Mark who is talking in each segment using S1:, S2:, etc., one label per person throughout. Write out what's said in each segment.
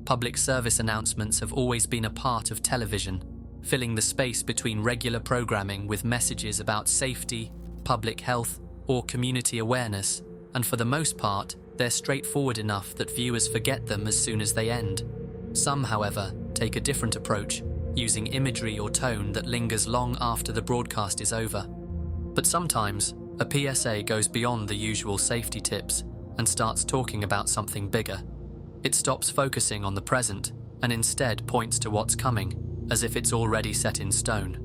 S1: Public service announcements have always been a part of television, filling the space between regular programming with messages about safety, public health, or community awareness, and for the most part, they're straightforward enough that viewers forget them as soon as they end. Some, however, take a different approach, using imagery or tone that lingers long after the broadcast is over. But sometimes, a PSA goes beyond the usual safety tips and starts talking about something bigger. It stops focusing on the present and instead points to what's coming, as if it's already set in stone.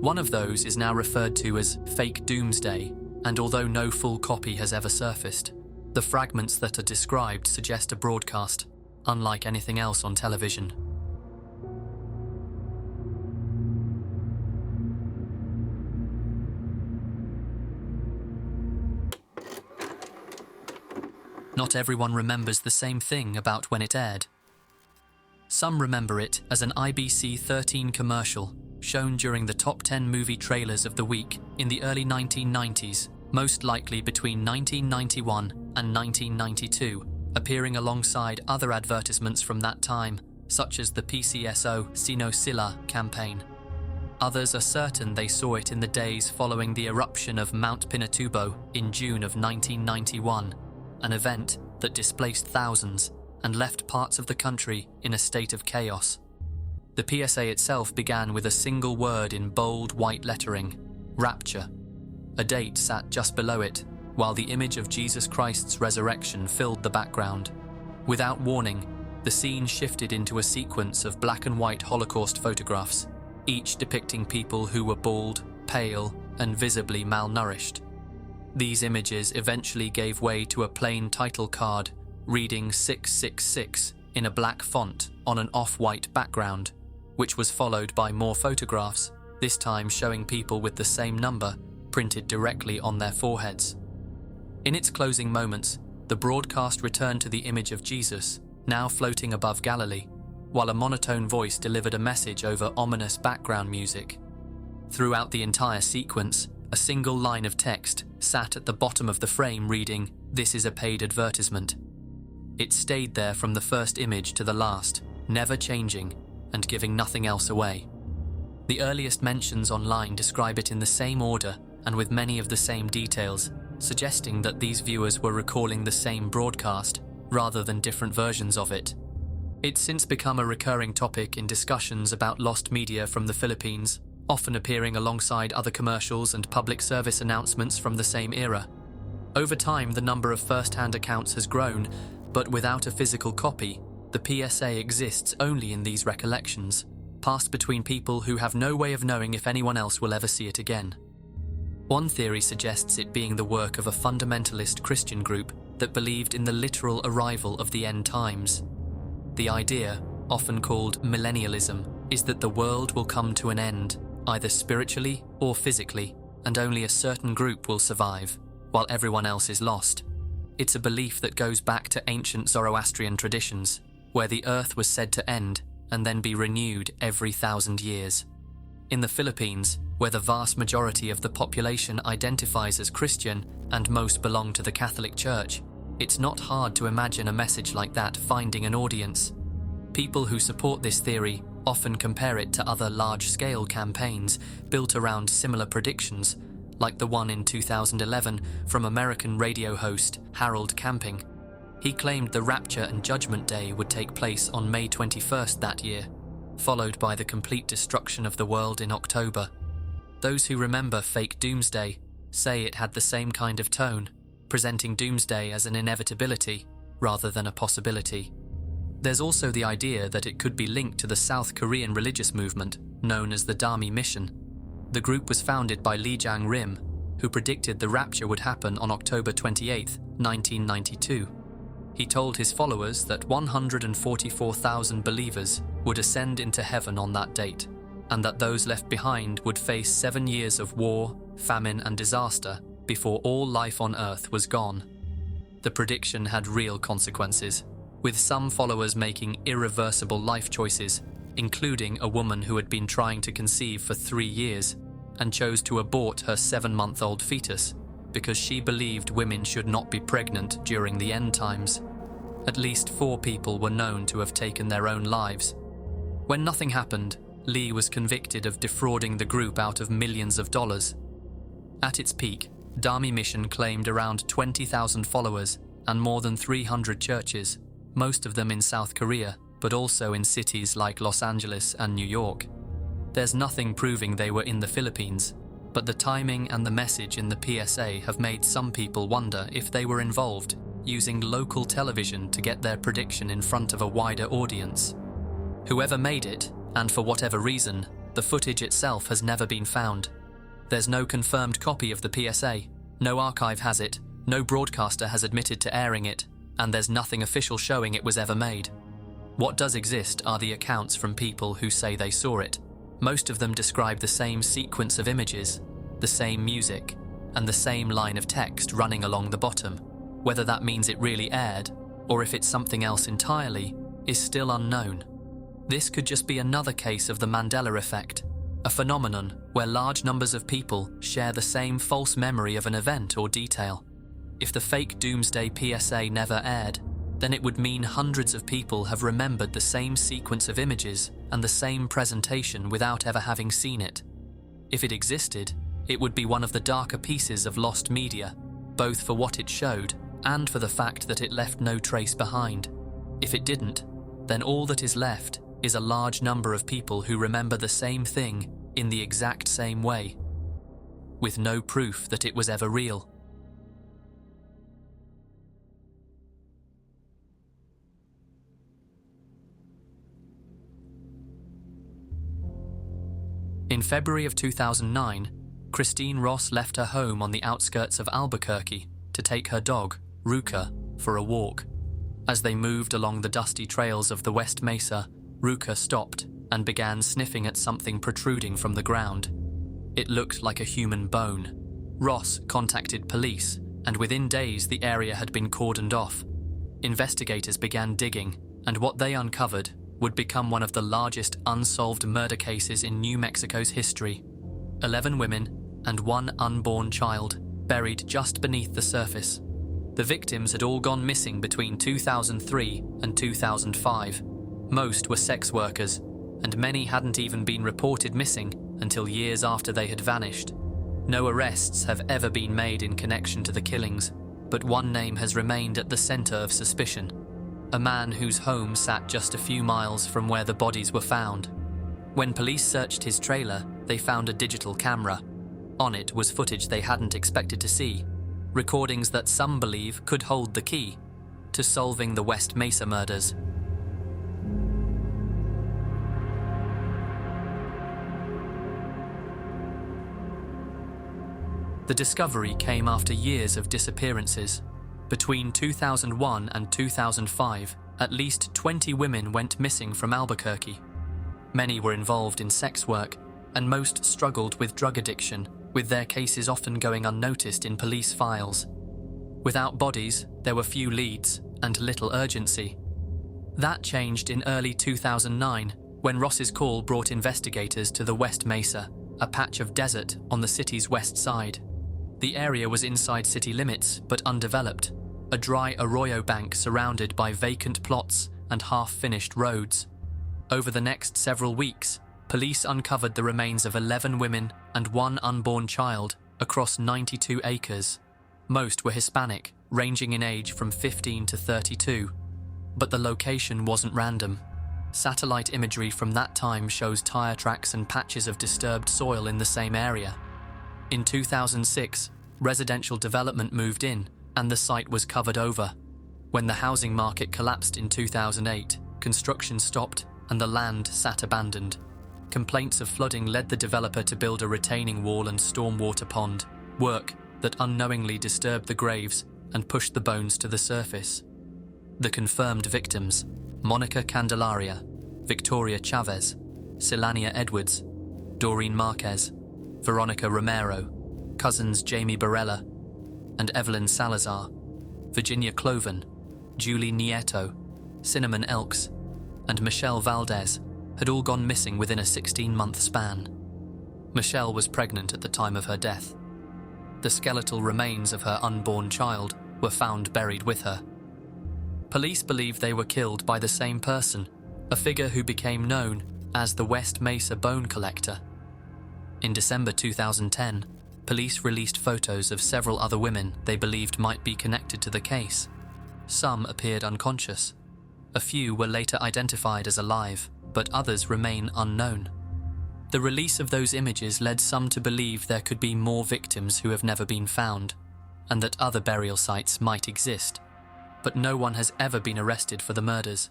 S1: One of those is now referred to as fake doomsday, and although no full copy has ever surfaced, the fragments that are described suggest a broadcast, unlike anything else on television. Not everyone remembers the same thing about when it aired. Some remember it as an IBC 13 commercial shown during the top 10 movie trailers of the week in the early 1990s, most likely between 1991 and 1992, appearing alongside other advertisements from that time, such as the PCSO Sino Sila campaign. Others are certain they saw it in the days following the eruption of Mount Pinatubo in June of 1991, an event that displaced thousands and left parts of the country in a state of chaos. The PSA itself began with a single word in bold white lettering, rapture. A date sat just below it, while the image of Jesus Christ's resurrection filled the background. Without warning, the scene shifted into a sequence of black and white Holocaust photographs, each depicting people who were bald, pale, and visibly malnourished. These images eventually gave way to a plain title card reading 666 in a black font on an off-white background, which was followed by more photographs, this time showing people with the same number printed directly on their foreheads. In its closing moments, the broadcast returned to the image of Jesus, now floating above Galilee, while a monotone voice delivered a message over ominous background music. Throughout the entire sequence, a single line of text sat at the bottom of the frame reading, "This is a paid advertisement." It stayed there from the first image to the last, never changing and giving nothing else away. The earliest mentions online describe it in the same order and with many of the same details, suggesting that these viewers were recalling the same broadcast rather than different versions of it. It's since become a recurring topic in discussions about lost media from the Philippines, often appearing alongside other commercials and public service announcements from the same era. Over time, the number of first-hand accounts has grown, but without a physical copy, the PSA exists only in these recollections, passed between people who have no way of knowing if anyone else will ever see it again. One theory suggests it being the work of a fundamentalist Christian group that believed in the literal arrival of the end times. The idea, often called millennialism, is that the world will come to an end, either spiritually or physically, and only a certain group will survive, while everyone else is lost. It's a belief that goes back to ancient Zoroastrian traditions, where the earth was said to end and then be renewed every 1,000 years. In the Philippines, where the vast majority of the population identifies as Christian and most belong to the Catholic Church, it's not hard to imagine a message like that finding an audience. People who support this theory often compare it to other large-scale campaigns built around similar predictions, like the one in 2011 from American radio host Harold Camping. He claimed the Rapture and Judgment Day would take place on May 21st that year, followed by the complete destruction of the world in October. Those who remember fake doomsday say it had the same kind of tone, presenting doomsday as an inevitability rather than a possibility. There's also the idea that it could be linked to the South Korean religious movement known as the Dami Mission. The group was founded by Lee Jang-rim, who predicted the rapture would happen on October 28, 1992. He told his followers that 144,000 believers would ascend into heaven on that date, and that those left behind would face 7 years of war, famine, and disaster before all life on Earth was gone. The prediction had real consequences, with some followers making irreversible life choices, including a woman who had been trying to conceive for 3 years and chose to abort her 7-month-old fetus because she believed women should not be pregnant during the end times. At least 4 people were known to have taken their own lives. When nothing happened, Lee was convicted of defrauding the group out of millions of dollars. At its peak, Dami Mission claimed around 20,000 followers and more than 300 churches, most of them in South Korea, but also in cities like Los Angeles and New York. There's nothing proving they were in the Philippines, but the timing and the message in the PSA have made some people wonder if they were involved, using local television to get their prediction in front of a wider audience. Whoever made it, and for whatever reason, the footage itself has never been found. There's no confirmed copy of the PSA, no archive has it, no broadcaster has admitted to airing it, and there's nothing official showing it was ever made. What does exist are the accounts from people who say they saw it. Most of them describe the same sequence of images, the same music, and the same line of text running along the bottom. Whether that means it really aired, or if it's something else entirely, is still unknown. This could just be another case of the Mandela effect, a phenomenon where large numbers of people share the same false memory of an event or detail. If the fake Doomsday PSA never aired, then it would mean hundreds of people have remembered the same sequence of images and the same presentation without ever having seen it. If it existed, it would be one of the darker pieces of lost media, both for what it showed and for the fact that it left no trace behind. If it didn't, then all that is left is a large number of people who remember the same thing in the exact same way, with no proof that it was ever real. In February of 2009, Christine Ross left her home on the outskirts of Albuquerque to take her dog, Ruka, for a walk. As they moved along the dusty trails of the West Mesa, Ruka stopped and began sniffing at something protruding from the ground. It looked like a human bone. Ross contacted police, and within days the area had been cordoned off. Investigators began digging, and what they uncovered would become one of the largest unsolved murder cases in New Mexico's history. 11 women and 1 unborn child buried just beneath the surface. The victims had all gone missing between 2003 and 2005. Most were sex workers, and many hadn't even been reported missing until years after they had vanished. No arrests have ever been made in connection to the killings, but one name has remained at the center of suspicion. A man whose home sat just a few miles from where the bodies were found. When police searched his trailer, they found a digital camera. On it was footage they hadn't expected to see, recordings that some believe could hold the key to solving the West Mesa murders. The discovery came after years of disappearances. Between 2001 and 2005, at least 20 women went missing from Albuquerque. Many were involved in sex work, and most struggled with drug addiction, with their cases often going unnoticed in police files. Without bodies, there were few leads and little urgency. That changed in early 2009, when Ross's call brought investigators to the West Mesa, a patch of desert on the city's west side. The area was inside city limits, but undeveloped, a dry arroyo bank surrounded by vacant plots and half-finished roads. Over the next several weeks, police uncovered the remains of 11 women and 1 unborn child across 92 acres. Most were Hispanic, ranging in age from 15 to 32. But the location wasn't random. Satellite imagery from that time shows tire tracks and patches of disturbed soil in the same area. In 2006, residential development moved in, and the site was covered over. When the housing market collapsed in 2008, construction stopped and the land sat abandoned. Complaints of flooding led the developer to build a retaining wall and stormwater pond, work that unknowingly disturbed the graves and pushed the bones to the surface. The confirmed victims: Monica Candelaria, Victoria Chavez, Silania Edwards, Doreen Marquez, Veronica Romero, cousins Jamie Barella and Evelyn Salazar, Virginia Cloven, Julie Nieto, Cinnamon Elks, and Michelle Valdez had all gone missing within a 16-month span. Michelle was pregnant at the time of her death. The skeletal remains of her unborn child were found buried with her. Police believe they were killed by the same person, a figure who became known as the West Mesa Bone Collector. In December 2010, police released photos of several other women they believed might be connected to the case. Some appeared unconscious. A few were later identified as alive, but others remain unknown. The release of those images led some to believe there could be more victims who have never been found, and that other burial sites might exist. But no one has ever been arrested for the murders.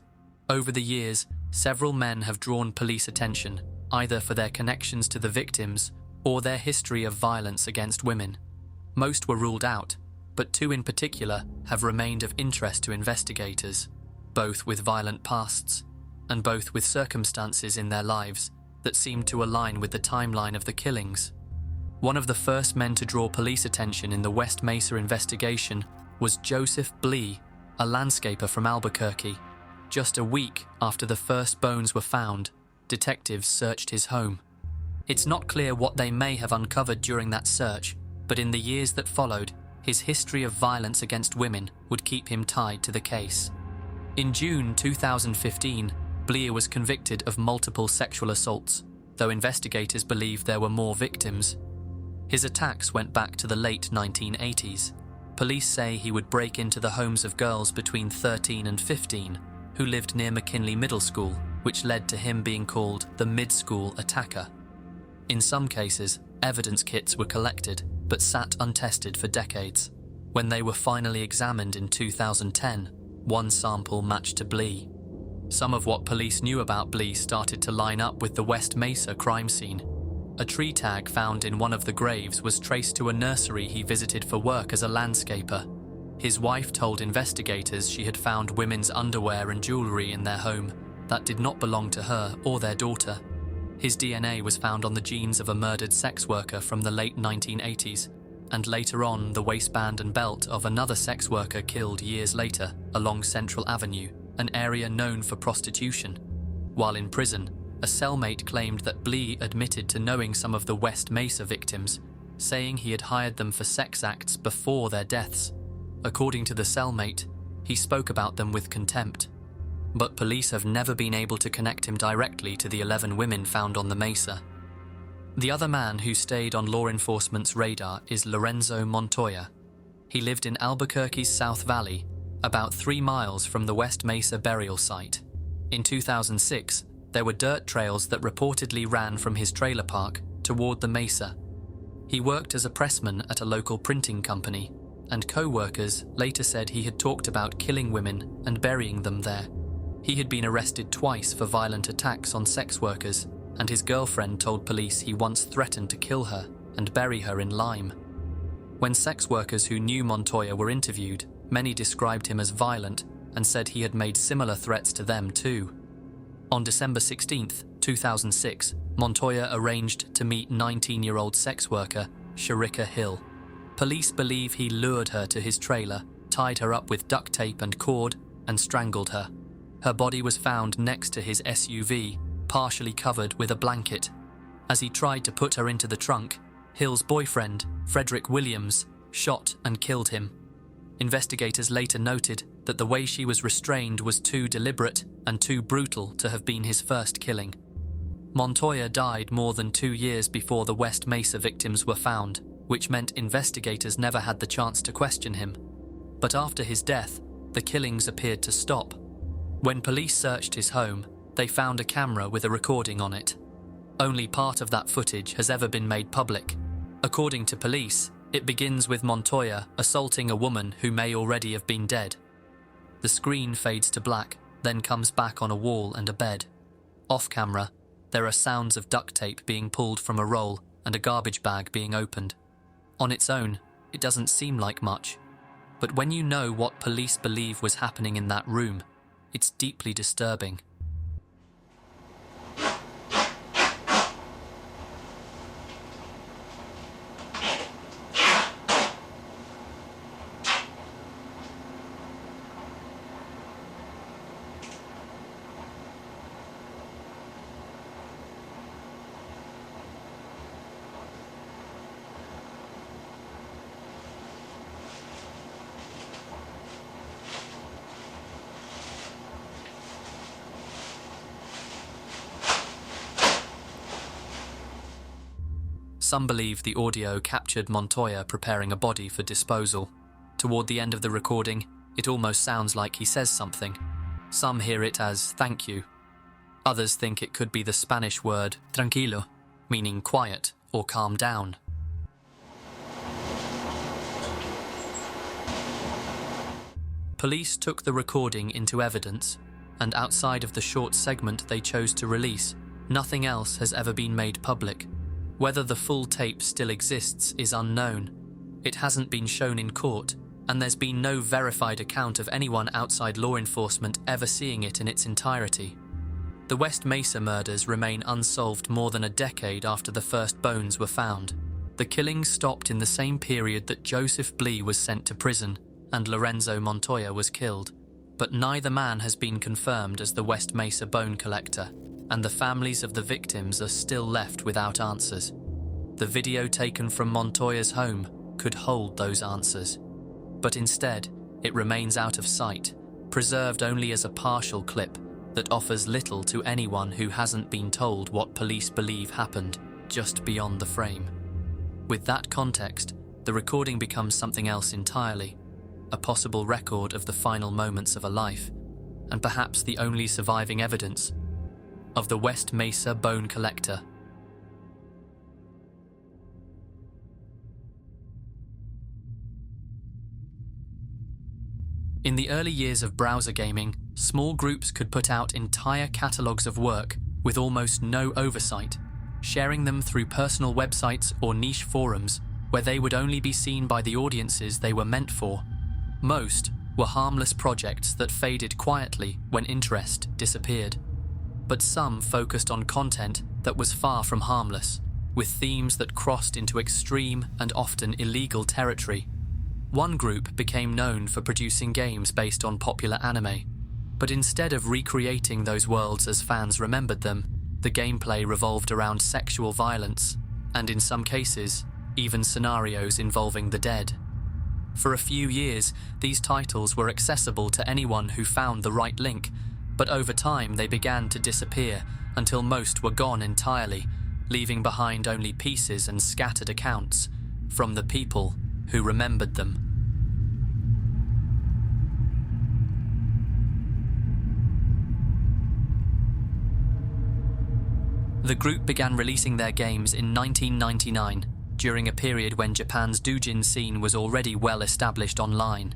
S1: Over the years, several men have drawn police attention, either for their connections to the victims or their history of violence against women. Most were ruled out, but two in particular have remained of interest to investigators, both with violent pasts and both with circumstances in their lives that seem to align with the timeline of the killings. One of the first men to draw police attention in the West Mesa investigation was Joseph Blee, a landscaper from Albuquerque. Just a week after the first bones were found, detectives searched his home. It's not clear what they may have uncovered during that search, but in the years that followed, his history of violence against women would keep him tied to the case. In June 2015, Blee was convicted of multiple sexual assaults, though investigators believe there were more victims. His attacks went back to the late 1980s. Police say he would break into the homes of girls between 13 and 15 who lived near McKinley Middle School, which led to him being called the mid-school attacker. In some cases, evidence kits were collected but sat untested for decades. When they were finally examined in 2010, one sample matched to Blee. Some of what police knew about Blee started to line up with the West Mesa crime scene. A tree tag found in one of the graves was traced to a nursery he visited for work as a landscaper. His wife told investigators she had found women's underwear and jewelry in their home that did not belong to her or their daughter. His DNA was found on the jeans of a murdered sex worker from the late 1980s, and later on the waistband and belt of another sex worker killed years later along Central Avenue, an area known for prostitution. While in prison, a cellmate claimed that Blee admitted to knowing some of the West Mesa victims, saying he had hired them for sex acts before their deaths. According to the cellmate, he spoke about them with contempt. But police have never been able to connect him directly to the 11 women found on the Mesa. The other man who stayed on law enforcement's radar is Lorenzo Montoya. He lived in Albuquerque's South Valley, about 3 miles from the West Mesa burial site. In 2006, there were dirt trails that reportedly ran from his trailer park toward the Mesa. He worked as a pressman at a local printing company, and co-workers later said he had talked about killing women and burying them there. He had been arrested twice for violent attacks on sex workers, and his girlfriend told police he once threatened to kill her and bury her in lime. When sex workers who knew Montoya were interviewed, many described him as violent and said he had made similar threats to them too. On December 16, 2006, Montoya arranged to meet 19-year-old sex worker Sharika Hill. Police believe he lured her to his trailer, tied her up with duct tape and cord, and strangled her. Her body was found next to his SUV, partially covered with a blanket. As he tried to put her into the trunk, Hill's boyfriend, Frederick Williams, shot and killed him. Investigators later noted that the way she was restrained was too deliberate and too brutal to have been his first killing. Montoya died more than 2 years before the West Mesa victims were found, which meant investigators never had the chance to question him. But after his death, the killings appeared to stop. When police searched his home, they found a camera with a recording on it. Only part of that footage has ever been made public. According to police, it begins with Montoya assaulting a woman who may already have been dead. The screen fades to black, then comes back on a wall and a bed. Off camera, there are sounds of duct tape being pulled from a roll and a garbage bag being opened. On its own, it doesn't seem like much. But when you know what police believe was happening in that room, it's deeply disturbing. Some believe the audio captured Montoya preparing a body for disposal. Toward the end of the recording, it almost sounds like he says something. Some hear it as "thank you." Others think it could be the Spanish word tranquilo, meaning quiet or calm down. Police took the recording into evidence, and outside of the short segment they chose to release, nothing else has ever been made public. Whether the full tape still exists is unknown. It hasn't been shown in court, and there's been no verified account of anyone outside law enforcement ever seeing it in its entirety. The West Mesa murders remain unsolved more than a decade after the first bones were found. The killings stopped in the same period that Joseph Blee was sent to prison and Lorenzo Montoya was killed, but neither man has been confirmed as the West Mesa bone collector, and the families of the victims are still left without answers. The video taken from Montoya's home could hold those answers, but instead it remains out of sight, preserved only as a partial clip that offers little to anyone who hasn't been told what police believe happened just beyond the frame. With that context, the recording becomes something else entirely, a possible record of the final moments of a life, and perhaps the only surviving evidence of the West Mesa bone collector. In the early years of browser gaming, small groups could put out entire catalogues of work with almost no oversight, sharing them through personal websites or niche forums where they would only be seen by the audiences they were meant for. Most were harmless projects that faded quietly when interest disappeared. But some focused on content that was far from harmless, with themes that crossed into extreme and often illegal territory. One group became known for producing games based on popular anime, but instead of recreating those worlds as fans remembered them, the gameplay revolved around sexual violence, and in some cases, even scenarios involving the dead. For a few years, these titles were accessible to anyone who found the right link, but over time they began to disappear until most were gone entirely, leaving behind only pieces and scattered accounts from the people who remembered them. The group began releasing their games in 1999, during a period when Japan's doujin scene was already well established online.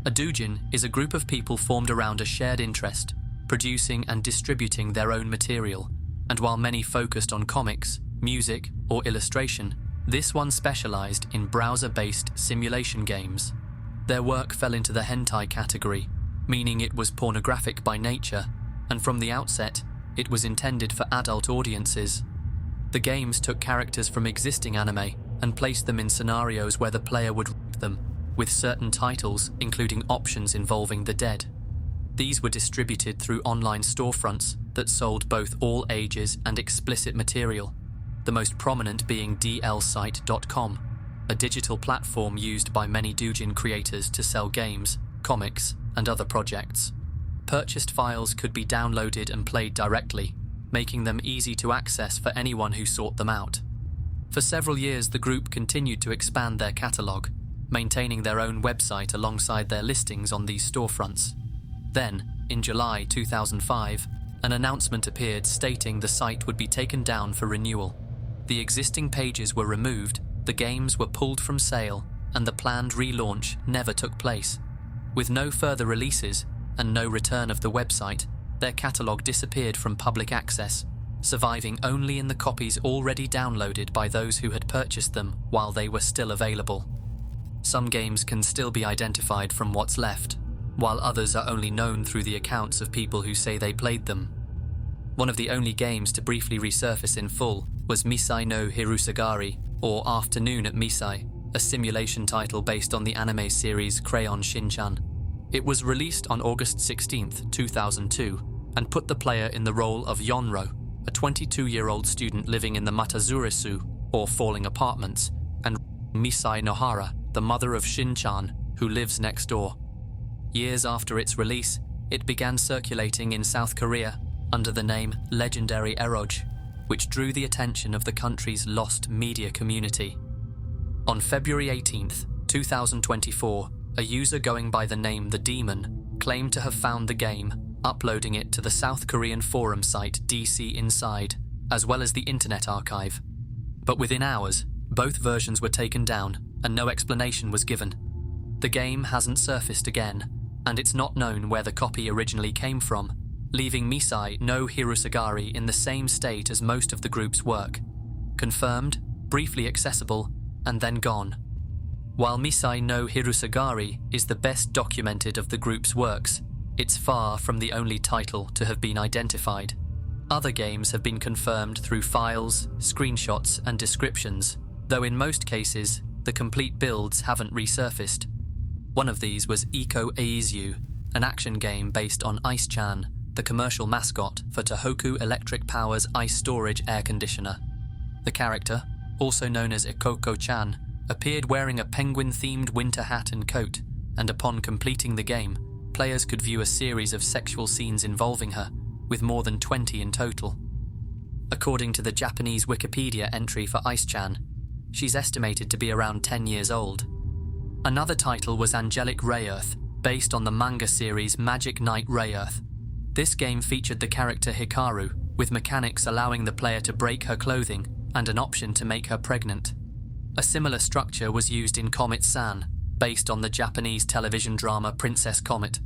S1: A doujin is a group of people formed around a shared interest, producing and distributing their own material, and while many focused on comics, music, or illustration, this one specialized in browser-based simulation games. Their work fell into the hentai category, meaning it was pornographic by nature, and from the outset, it was intended for adult audiences. The games took characters from existing anime and placed them in scenarios where the player would rape them, with certain titles including options involving the dead. These were distributed through online storefronts that sold both all ages and explicit material, the most prominent being dlsite.com, a digital platform used by many doujin creators to sell games, comics, and other projects. Purchased files could be downloaded and played directly, making them easy to access for anyone who sought them out. For several years, the group continued to expand their catalogue, maintaining their own website alongside their listings on these storefronts. Then, in July 2005, an announcement appeared stating the site would be taken down for renewal. The existing pages were removed, the games were pulled from sale, and the planned relaunch never took place. With no further releases and no return of the website, their catalogue disappeared from public access, surviving only in the copies already downloaded by those who had purchased them while they were still available. Some games can still be identified from what's left, while others are only known through the accounts of people who say they played them. One of the only games to briefly resurface in full was Misai no Hirusagari, or Afternoon at Misai, a simulation title based on the anime series Crayon Shin-chan. It was released on August 16, 2002, and put the player in the role of Yonro, a 22-year-old student living in the Matazurisu, or falling apartments, and Misai Nohara, the mother of Shin-chan, who lives next door. Years after its release, it began circulating in South Korea under the name Legendary Eroj. which drew the attention of the country's lost media community. On February 18th, 2024, a user going by the name The Demon claimed to have found the game, uploading it to the South Korean forum site DC Inside, as well as the Internet Archive. But within hours, both versions were taken down and no explanation was given. The game hasn't surfaced again, and it's not known where the copy originally came from, leaving Misai no Hirusagari in the same state as most of the group's work. Confirmed, briefly accessible, and then gone. While Misai no Hirusagari is the best documented of the group's works, it's far from the only title to have been identified. Other games have been confirmed through files, screenshots, and descriptions, though in most cases, the complete builds haven't resurfaced. One of these was Eco Eizu, an action game based on Ice-chan, the commercial mascot for Tohoku Electric Power's ice storage air conditioner. The character, also known as Ikoko-chan, appeared wearing a penguin-themed winter hat and coat, and upon completing the game, players could view a series of sexual scenes involving her, with more than 20 in total. According to the Japanese Wikipedia entry for Ice-chan, she's estimated to be around 10 years old. Another title was Angelic Rayearth, based on the manga series Magic Knight Rayearth. This game featured the character Hikaru, with mechanics allowing the player to break her clothing and an option to make her pregnant. A similar structure was used in Comet-san, based on the Japanese television drama Princess Comet.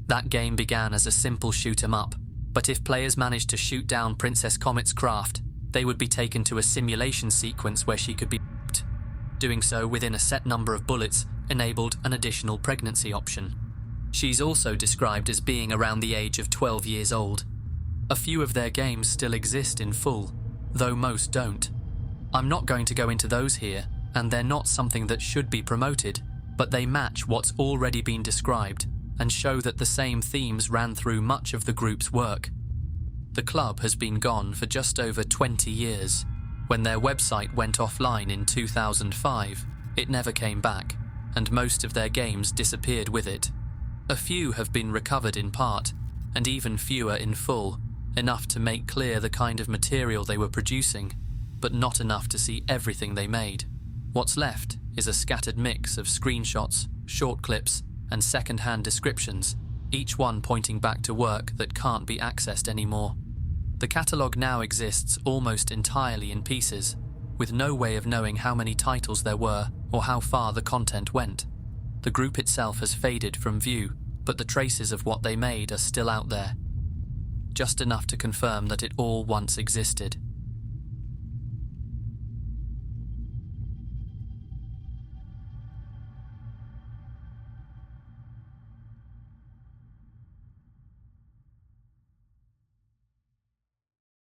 S1: That game began as a simple shoot-'em-up, but if players managed to shoot down Princess Comet's craft, they would be taken to a simulation sequence where she could be raped. Doing so within a set number of bullets enabled an additional pregnancy option. She's also described as being around the age of 12 years old. A few of their games still exist in full, though most don't. I'm not going to go into those here, and they're not something that should be promoted, but they match what's already been described and show that the same themes ran through much of the group's work. The club has been gone for just over 20 years. When their website went offline in 2005, it never came back, and most of their games disappeared with it. A few have been recovered in part, and even fewer in full, enough to make clear the kind of material they were producing, but not enough to see everything they made. What's left is a scattered mix of screenshots, short clips, and second-hand descriptions, each one pointing back to work that can't be accessed anymore. The catalogue now exists almost entirely in pieces, with no way of knowing how many titles there were or how far the content went. The group itself has faded from view, but the traces of what they made are still out there. Just enough to confirm that it all once existed.